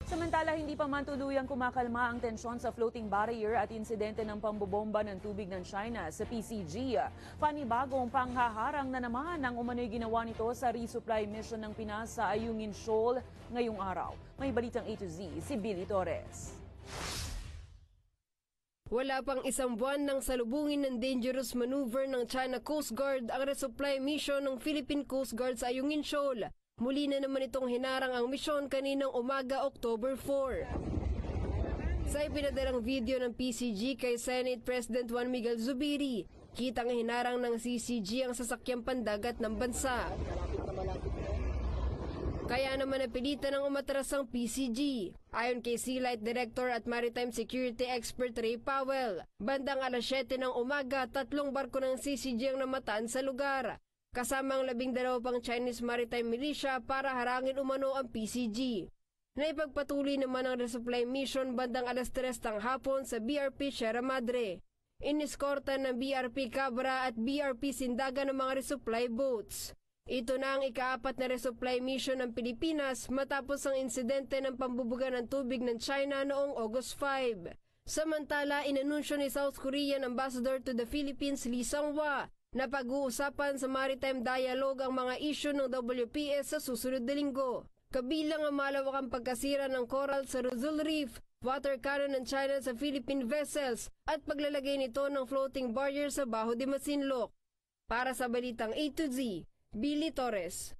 Samantala, hindi pa man tuluyang kumakalma ang tensyon sa floating barrier at insidente ng pambobomba ng tubig ng China sa PCG. Panibagong panghaharang na naman ang umano'y ginawa nito sa resupply mission ng Pinas sa Ayungin Shoal ngayong araw. May balitang A to Z, si Billy Torres. Wala pang isang buwan nang salubungin ng dangerous maneuver ng China Coast Guard ang resupply mission ng Philippine Coast Guard sa Ayungin Shoal. Muli na naman itong hinarang ang misyon kaninang umaga October 4. Sa ipinadalang video ng PCG kay Senate President Juan Miguel Zubiri, kitang hinarang ng CCG ang sasakyang pandagat ng bansa. Kaya naman napilitan ng umatras ang PCG. Ayon kay Sea Light Director at Maritime Security Expert Ray Powell, bandang alas 7 ng umaga, 3 barko ng CCG ang namataan sa lugar, kasama ang 12 pang Chinese Maritime Militia para harangin umano ang PCG. Naipagpatuloy naman ang resupply mission bandang alas 3 ng hapon sa BRP Sierra Madre. Iniskortan ng BRP Cabra at BRP Sindaga ng mga resupply boats. Ito na ang ika-4 na resupply mission ng Pilipinas matapos ang insidente ng pambubuga ng tubig ng China noong August 5. Samantala, inanunsyo ni South Korean Ambassador to the Philippines Lee Sang-hwa na pag-uusapan sa maritime dialogue ang mga isyu ng WPS sa susunod na linggo. Kabilang ang malawakang pagkasira ng coral sa Rizal Reef, water cannon ng China sa Philippine vessels at paglalagay nito ng floating barrier sa Baho de Masinloc. Para sa Balitang A to Z, Billy Torres.